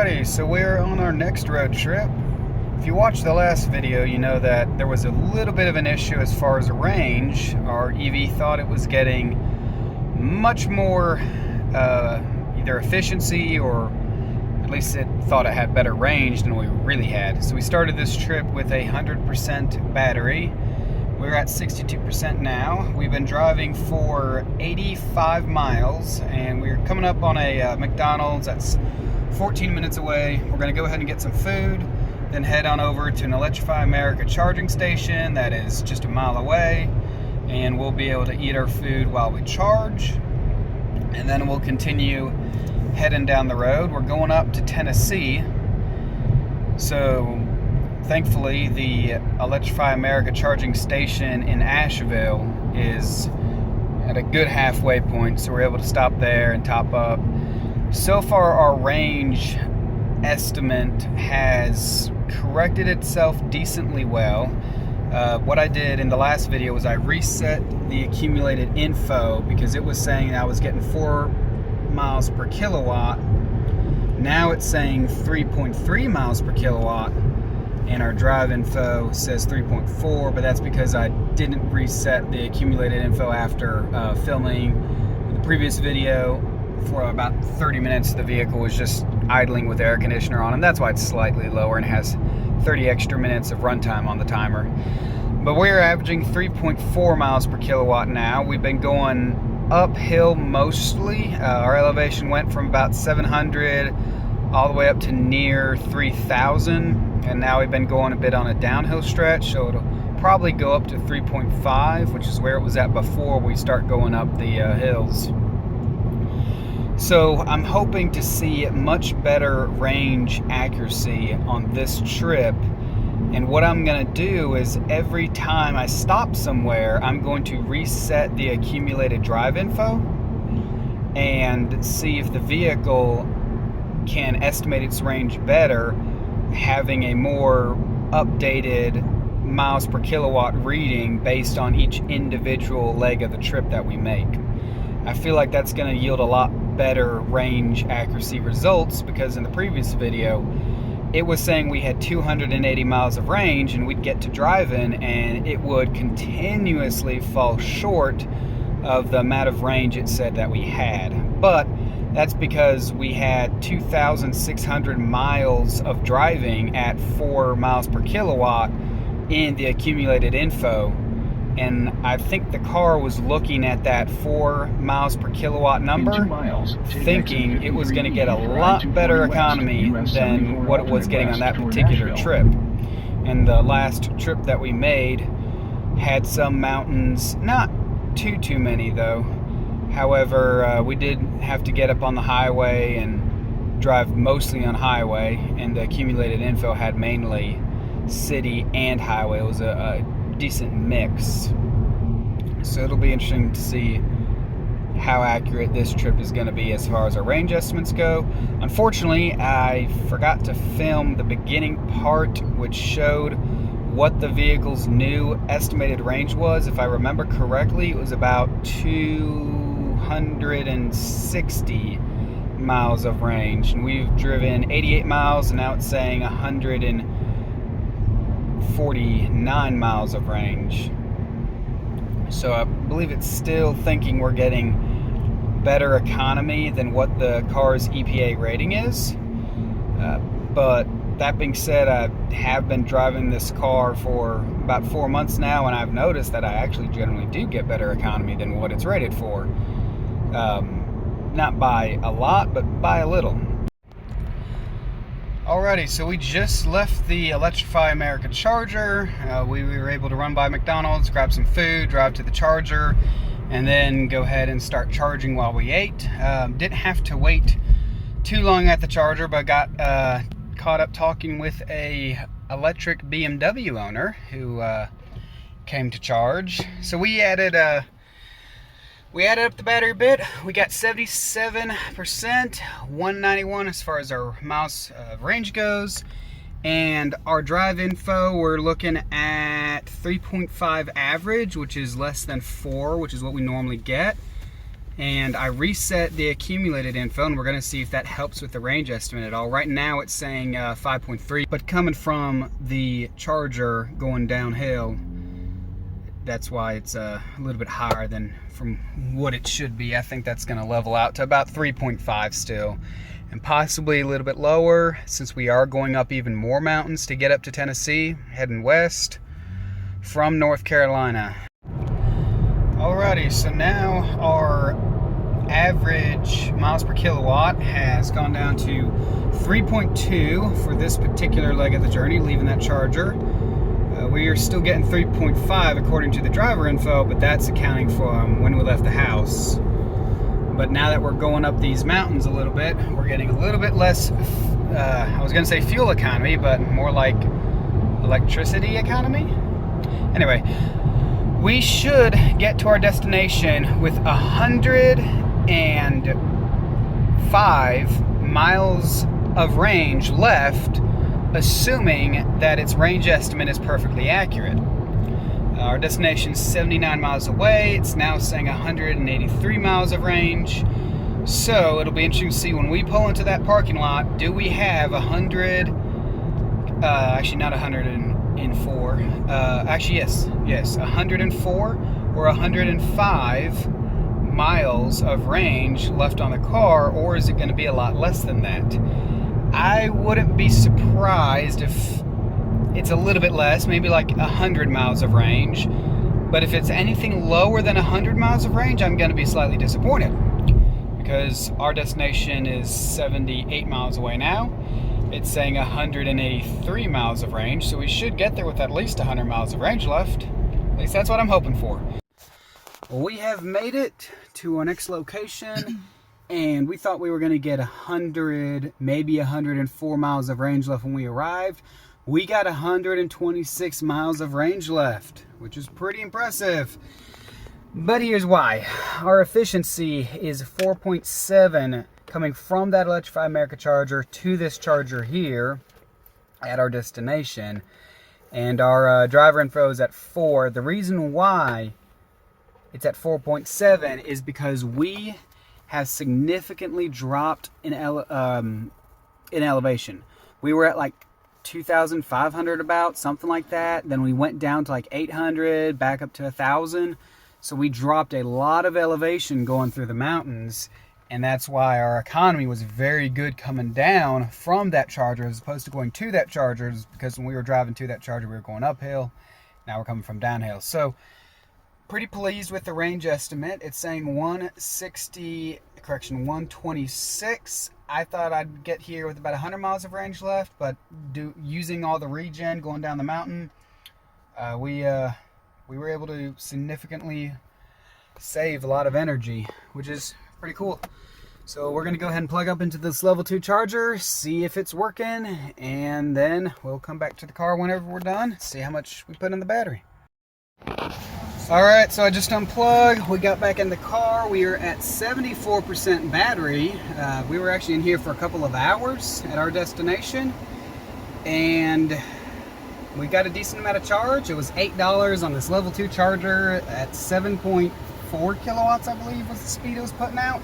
Alrighty, so we're on our next road trip. If you watched the last video, you know that there was a little bit of an issue as far as range. Our EV thought it was getting much more either efficiency, or at least it thought it had better range than we really had. So we started this trip with a 100% battery. We're at 62% now. We've been driving for 85 miles and we're coming up on a McDonald's that's 14 minutes away. We're going to go ahead and get some food, then head on over to an Electrify America charging station that is just a mile away, and we'll be able to eat our food while we charge, and then we'll continue heading down the road. We're going up to Tennessee, so thankfully the Electrify America charging station in Asheville is at a good halfway point, so we're able to stop there and top up. So far our range estimate has corrected itself decently well. What I did in the last video was I reset the accumulated info because it was saying I was getting 4 miles per kilowatt. Now it's saying 3.3 miles per kilowatt, and our drive info says 3.4, but that's because I didn't reset the accumulated info after filming the previous video. For about 30 minutes the vehicle was just idling with the air conditioner on, and that's why it's slightly lower and has 30 extra minutes of runtime on the timer. But we're averaging 3.4 miles per kilowatt now. We've been going uphill mostly. Our elevation went from about 700 all the way up to near 3,000, and now we've been going a bit on a downhill stretch, so it'll probably go up to 3.5, which is where it was at before we start going up the hills. So I'm hoping to see much better range accuracy on this trip, and what I'm going to do is every time I stop somewhere I'm going to reset the accumulated drive info and see if the vehicle can estimate its range better, having a more updated miles per kilowatt reading based on each individual leg of the trip that we make. I feel like that's going to yield a lot better range accuracy results, because in the previous video it was saying we had 280 miles of range and we'd get to driving and it would continuously fall short of the amount of range it said that we had. But that's because we had 2,600 miles of driving at 4 miles per kilowatt in the accumulated info, and I think the car was looking at that 4 miles per kilowatt number, thinking it was going to get a lot better economy than what it was getting on that particular trip. And the last trip that we made had some mountains, not too many though. However, we did have to get up on the highway and drive mostly on highway, and the accumulated info had mainly city and highway. It was a decent mix, so it'll be interesting to see how accurate this trip is going to be as far as our range estimates go. Unfortunately, I forgot to film the beginning part which showed what the vehicle's new estimated range was. If I remember correctly, it was about 260 miles of range, and we've driven 88 miles and now it's saying 149 miles of range. So I believe it's still thinking we're getting better economy than what the car's EPA rating is. But that being said, I have been driving this car for about 4 months now, and I've noticed that I actually generally do get better economy than what it's rated for. Not by a lot, but by a little. Alrighty, so we just left the Electrify America charger. We were able to run by McDonald's, grab some food, drive to the charger, and then go ahead and start charging while we ate. Didn't have to wait too long at the charger, but got caught up talking with a electric BMW owner who came to charge. So we added up the battery a bit. We got 77%, 191 as far as our miles of range goes, and our drive info, we're looking at 3.5 average, which is less than 4, which is what we normally get. and I reset the accumulated info, and we're going to see if that helps with the range estimate at all. Right now it's saying 5.3, but coming from the charger going downhill, that's why it's a little bit higher than from what it should be. I think that's going to level out to about 3.5 still, and possibly a little bit lower since we are going up even more mountains to get up to Tennessee, heading west from North Carolina. Alrighty, so now our average miles per kilowatt has gone down to 3.2 for this particular leg of the journey, leaving that charger. We are still getting 3.5 according to the driver info, but that's accounting for when we left the house. But now that we're going up these mountains a little bit, we're getting a little bit less, I was going to say fuel economy, but more like electricity economy. Anyway, we should get to our destination with 105 miles of range left, assuming that its range estimate is perfectly accurate. Our destination is 79 miles away. It's now saying 183 miles of range. So it'll be interesting to see when we pull into that parking lot, do we have 100, actually not 104, actually yes, 104 or 105 miles of range left on the car, or is it going to be a lot less than that? I wouldn't be surprised if it's a little bit less, maybe like 100 miles of range. But if it's anything lower than 100 miles of range, I'm going to be slightly disappointed, because our destination is 78 miles away now. It's saying 183 miles of range, so we should get there with at least 100 miles of range left. At least that's what I'm hoping for. Well, we have made it to our next location, and we thought we were going to get 100, maybe 104 miles of range left when we arrived. We got 126 miles of range left, which is pretty impressive. But here's why. Our efficiency is 4.7 coming from that Electrify America charger to this charger here at our destination. And our driver info is at 4. The reason why it's at 4.7 is because we have significantly dropped in elevation. We were at like 2,500 about, something like that. Then we went down to like 800, back up to 1,000. So we dropped a lot of elevation going through the mountains, and that's why our economy was very good coming down from that charger as opposed to going to that charger, because when we were driving to that charger, we were going uphill. Now we're coming from downhill. So pretty pleased with the range estimate. It's saying 126. I thought I'd get here with about 100 miles of range left, but using all the regen going down the mountain, we were able to significantly save a lot of energy, which is pretty cool. So we're going to go ahead and plug up into this level 2 charger, see if it's working, and then we'll come back to the car whenever we're done, see how much we put in the battery. Alright, so I just unplugged, we got back in the car, we are at 74% battery. We were actually in here for a couple of hours at our destination, and we got a decent amount of charge. It was $8 on this level 2 charger at 7.4 kilowatts, I believe was the speed it was putting out,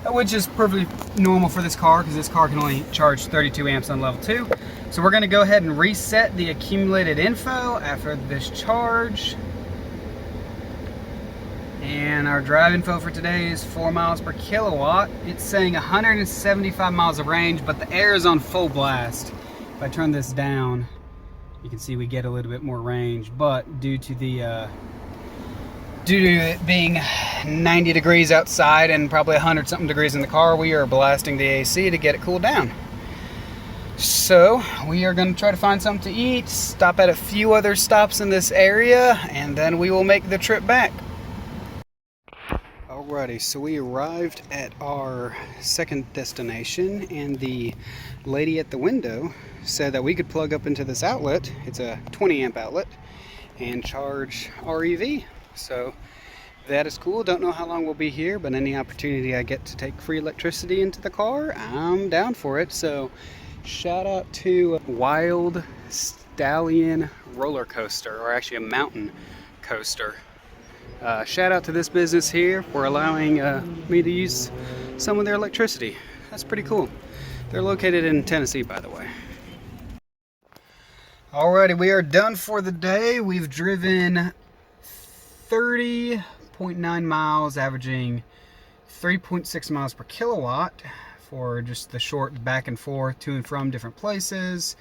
which is perfectly normal for this car because this car can only charge 32 amps on level 2. So we're going to go ahead and reset the accumulated info after this charge. And our drive info for today is 4 miles per kilowatt. It's saying 175 miles of range, but the air is on full blast. If I turn this down, you can see we get a little bit more range, but due to it being 90 degrees outside and probably 100 something degrees in the car, we are blasting the AC to get it cooled down. So we are going to try to find something to eat, stop at a few other stops in this area, and then we will make the trip back. Alrighty, so we arrived at our second destination, and the lady at the window said that we could plug up into this outlet. It's a 20 amp outlet and charge our EV. So that is cool. Don't know how long we'll be here, but any opportunity I get to take free electricity into the car, I'm down for it. So shout out to Wild Stallion roller coaster, or actually a mountain coaster. Shout out to this business here for allowing me to use some of their electricity. That's pretty cool. They're located in Tennessee, by the way. Alrighty, we are done for the day. We've driven 30.9 miles, averaging 3.6 miles per kilowatt for just the short back and forth to and from different places.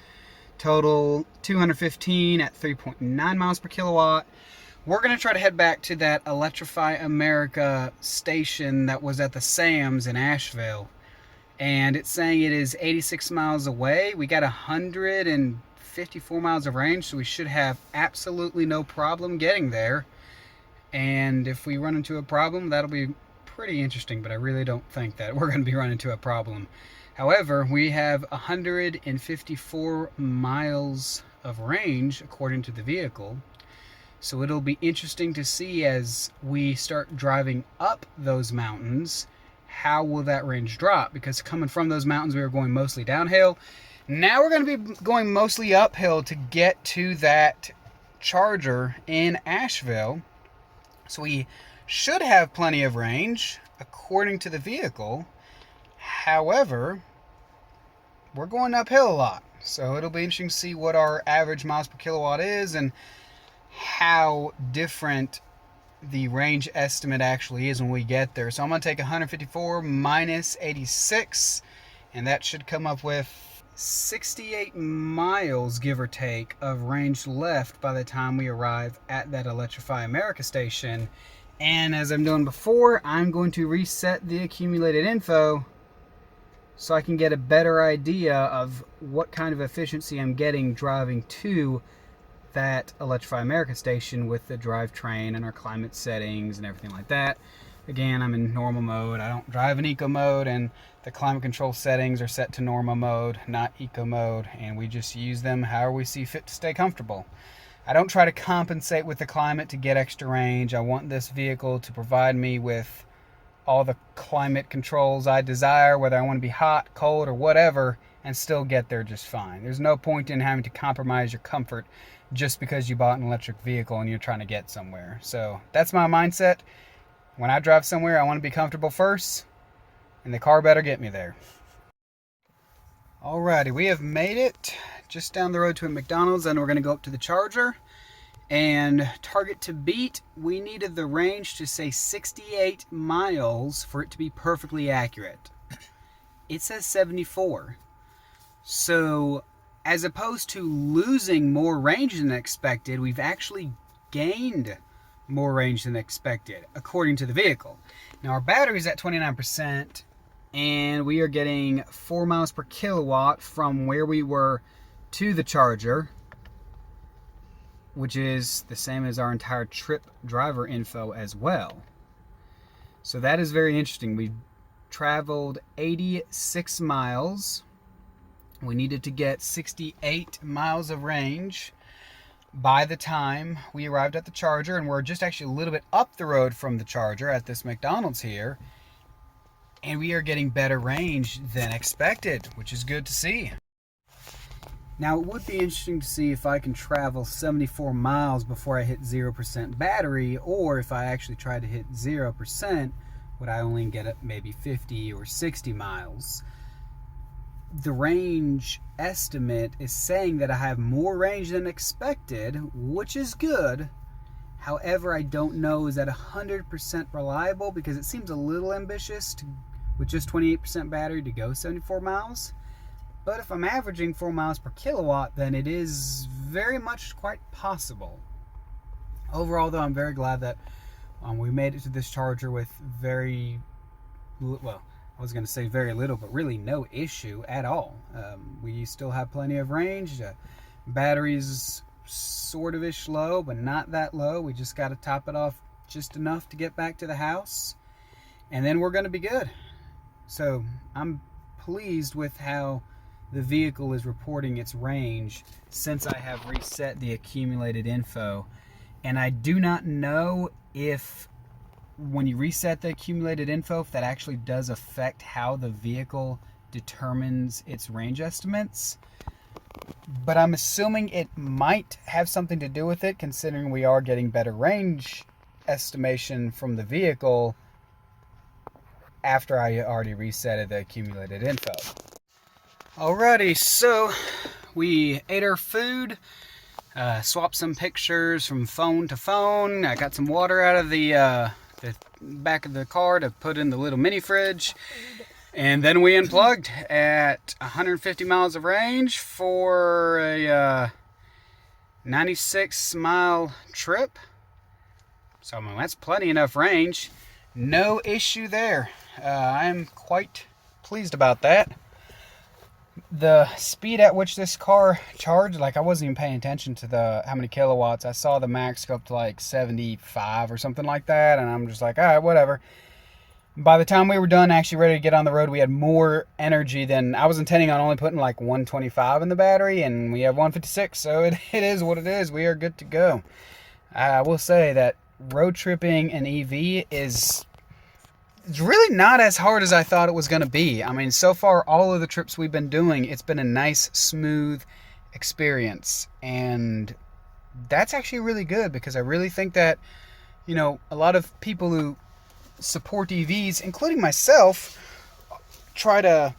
Total 215 at 3.9 miles per kilowatt. We're going to try to head back to that Electrify America station that was at the Sam's in Asheville. And it's saying it is 86 miles away. We got 154 miles of range, so we should have absolutely no problem getting there. And if we run into a problem, that'll be pretty interesting, but I really don't think that we're going to be running into a problem. However, we have 154 miles of range according to the vehicle. So it'll be interesting to see as we start driving up those mountains, how will that range drop? Because coming from those mountains, we were going mostly downhill. Now we're going to be going mostly uphill to get to that charger in Asheville. So we should have plenty of range according to the vehicle. However, we're going uphill a lot. So it'll be interesting to see what our average miles per kilowatt is and how different the range estimate actually is when we get there. So I'm going to take 154 minus 86, and that should come up with 68 miles, give or take, of range left by the time we arrive at that Electrify America station. And as I'm doing before, I'm going to reset the accumulated info so I can get a better idea of what kind of efficiency I'm getting driving to that Electrify America station with the drivetrain and our climate settings and everything like that. Again, I'm in normal mode. I don't drive in eco mode, and the climate control settings are set to normal mode, not eco mode, and we just use them however we see fit to stay comfortable. I don't try to compensate with the climate to get extra range. I want this vehicle to provide me with all the climate controls I desire, whether I want to be hot, cold, or whatever, and still get there just fine. There's no point in having to compromise your comfort just because you bought an electric vehicle and you're trying to get somewhere. So that's my mindset. When I drive somewhere, I want to be comfortable first, and the car better get me there. Alrighty, we have made it just down the road to a McDonald's, and we're going to go up to the charger. And target to beat, we needed the range to say 68 miles for it to be perfectly accurate. It says 74. So as opposed to losing more range than expected, we've actually gained more range than expected, according to the vehicle. Now our battery's at 29%, and we are getting 4 miles per kilowatt from where we were to the charger, which is the same as our entire trip driver info as well. So that is very interesting. We traveled 86 miles. We needed to get 68 miles of range by the time we arrived at the charger, and we're just actually a little bit up the road from the charger at this McDonald's here, and we are getting better range than expected, which is good to see. Now, it would be interesting to see if I can travel 74 miles before I hit 0% battery, or if I actually try to hit 0%, would I only get up maybe 50 or 60 miles? The range estimate is saying that I have more range than expected, which is good. However, I don't know, is that 100% reliable? Because it seems a little ambitious with just 28% battery to go 74 miles. But if I'm averaging 4 miles per kilowatt, then it is very much quite possible. Overall, though, I'm very glad that we made it to this charger with very, well, I was going to say very little, but really no issue at all. We still have plenty of range. Battery's sort of ish low, but not that low. We just got to top it off just enough to get back to the house, and then we're going to be good. So I'm pleased with how the vehicle is reporting its range since I have reset the accumulated info. And I do not know if when you reset the accumulated info, if that actually does affect how the vehicle determines its range estimates. But I'm assuming it might have something to do with it, considering we are getting better range estimation from the vehicle after I already resetted the accumulated info. Alrighty, so we ate our food, swapped some pictures from phone to phone. I got some water out of the back of the car to put in the little mini fridge. And then we unplugged at 150 miles of range for a 96-mile trip. So, I mean, that's plenty enough range. No issue there. I'm quite pleased about that. The speed at which this car charged, like I wasn't even paying attention to how many kilowatts. I saw the max go up to like 75 or something like that, and I'm just like, all right, whatever. By the time we were done, actually ready to get on the road, we had more energy than I was intending on, only putting like 125 in the battery, and we have 156, so it is what it is. We are good to go. I will say that road tripping an EV is really not as hard as I thought it was going to be. I mean, so far, all of the trips we've been doing, it's been a nice, smooth experience, and that's actually really good, because I really think that, you know, a lot of people who support EVs, including myself, try to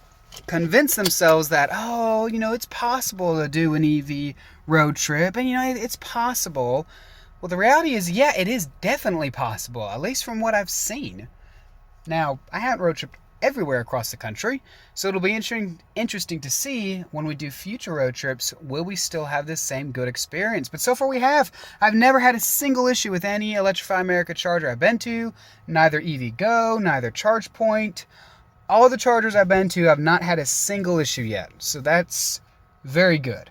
convince themselves that, oh, you know, it's possible to do an EV road trip, and, you know, it's possible. Well, the reality is, yeah, it is definitely possible, at least from what I've seen. Now, I haven't road tripped everywhere across the country, so it'll be interesting to see when we do future road trips, will we still have this same good experience? But so far we have. I've never had a single issue with any Electrify America charger I've been to, neither EVgo, neither ChargePoint. All the chargers I've been to, I've not had a single issue yet, so that's very good.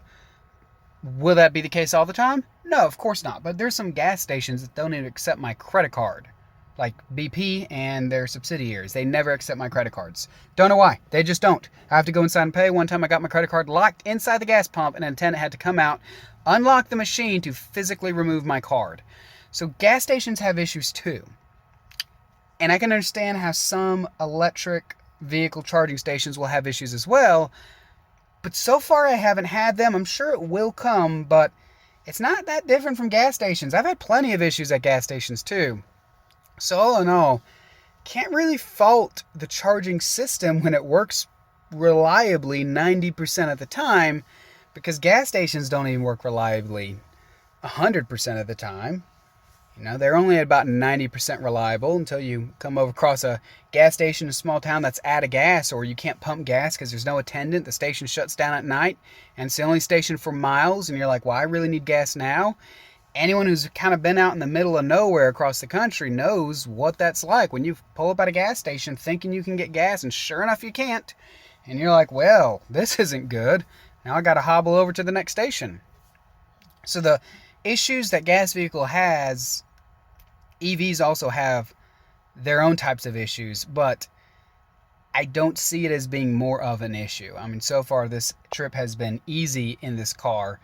Will that be the case all the time? No, of course not, but there's some gas stations that don't even accept my credit card. Like BP and their subsidiaries. They never accept my credit cards. Don't know why. They just don't. I have to go inside and pay. One time I got my credit card locked inside the gas pump, and an attendant had to come out, unlock the machine to physically remove my card. So gas stations have issues too. And I can understand how some electric vehicle charging stations will have issues as well. But so far I haven't had them. I'm sure it will come, but it's not that different from gas stations. I've had plenty of issues at gas stations too. So all in all, can't really fault the charging system when it works reliably 90% of the time, because gas stations don't even work reliably 100% of the time. You know, they're only at about 90% reliable until you come over across a gas station in a small town that's out of gas, or you can't pump gas because there's no attendant. The station shuts down at night, and it's the only station for miles, and you're like, well, I really need gas now. Anyone who's kind of been out in the middle of nowhere across the country knows what that's like when you pull up at a gas station thinking you can get gas, and sure enough you can't. And you're like, well, this isn't good. Now I got to hobble over to the next station. So the issues that gas vehicle has, EVs also have their own types of issues, but I don't see it as being more of an issue. I mean, so far this trip has been easy in this car.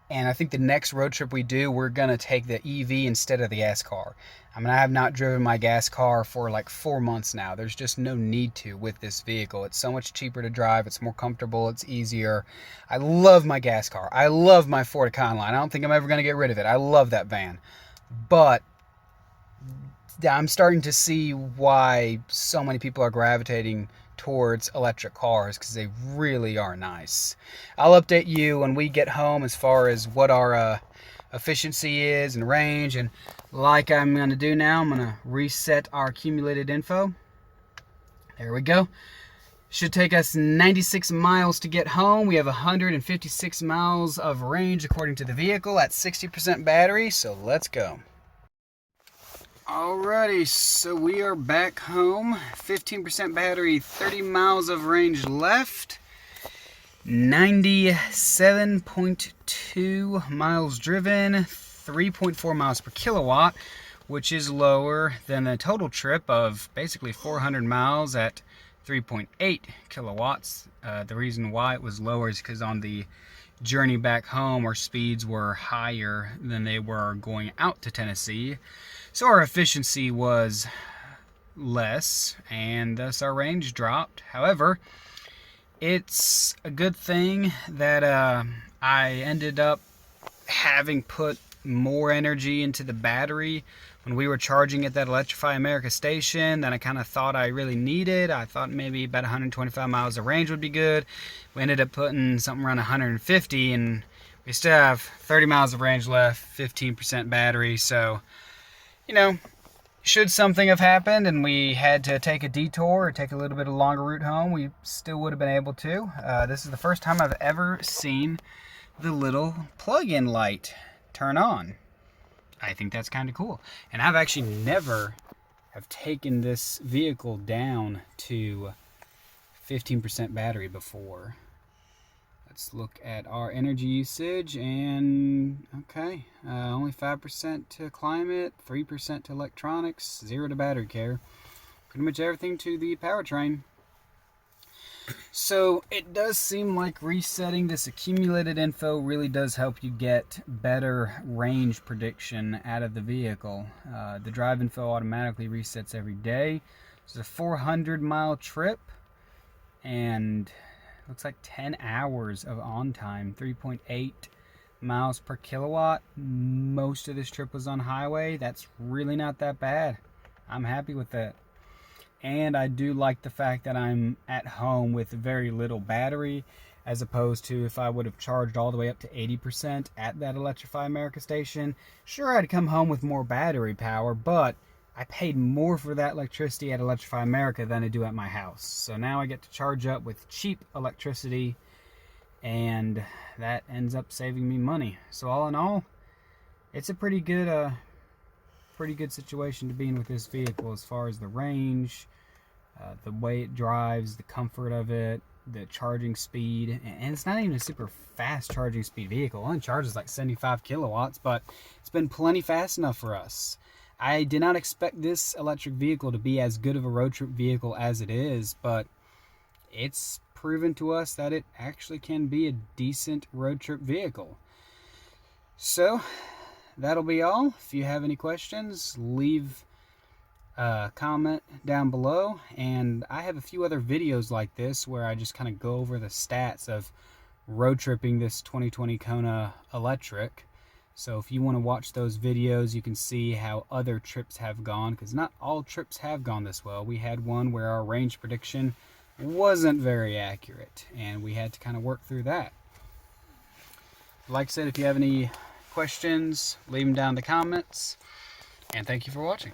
And I think the next road trip we do, we're going to take the EV instead of the gas car. I mean, I have not driven my gas car for like 4 months now. There's just no need to with this vehicle. It's so much cheaper to drive. It's more comfortable. It's easier. I love my gas car. I love my Ford Econoline. I don't think I'm ever going to get rid of it. I love that van. But I'm starting to see why so many people are gravitating towards electric cars, because they really are nice. I'll update you when we get home as far as what our efficiency is and range, and like I'm going to do now, I'm going to reset our accumulated info. There we go. Should take us 96 miles to get home. We have 156 miles of range according to the vehicle at 60% battery, so let's go. Alrighty, so we are back home. 15% battery, 30 miles of range left. 97.2 miles driven, 3.4 miles per kilowatt, which is lower than the total trip of basically 400 miles at 3.8 kilowatts. The reason why it was lower is because on the journey back home, our speeds were higher than they were going out to Tennessee. So our efficiency was less, and thus our range dropped. However, it's a good thing that I ended up having put more energy into the battery when we were charging at that Electrify America station that I kind of thought I really needed. I thought maybe about 125 miles of range would be good. We ended up putting something around 150, and we still have 30 miles of range left, 15% battery. So, you know, should something have happened and we had to take a detour or take a little bit of a longer route home, we still would have been able to. This is the first time I've ever seen the little plug-in light turn on. I think that's kind of cool. And I've actually never have taken this vehicle down to 15% battery before. Let's look at our energy usage, and okay, only 5% to climate, 3% to electronics, 0 to battery care, pretty much everything to the powertrain. So it does seem like resetting this accumulated info really does help you get better range prediction out of the vehicle. The drive info automatically resets every day. It's a 400-mile trip, and looks like 10 hours of on time, 3.8 miles per kilowatt. Most of this trip was on highway. That's really not that bad. I'm happy with that. And I do like the fact that I'm at home with very little battery, as opposed to if I would have charged all the way up to 80% at that Electrify America station. Sure, I'd come home with more battery power, but I paid more for that electricity at Electrify America than I do at my house. So now I get to charge up with cheap electricity, and that ends up saving me money. So all in all, it's a pretty good situation to be in with this vehicle as far as the range, the way it drives, the comfort of it, the charging speed. And it's not even a super fast charging speed vehicle. It only charges like 75 kilowatts, but it's been plenty fast enough for us. I did not expect this electric vehicle to be as good of a road trip vehicle as it is, but it's proven to us that it actually can be a decent road trip vehicle. So that'll be all. If you have any questions, leave a comment down below. And I have a few other videos like this where I just kind of go over the stats of road tripping this 2020 Kona electric. So if you want to watch those videos, you can see how other trips have gone, because not all trips have gone this well. We had one where our range prediction wasn't very accurate, and we had to kind of work through that. Like I said, if you have any questions, leave them down in the comments, and thank you for watching.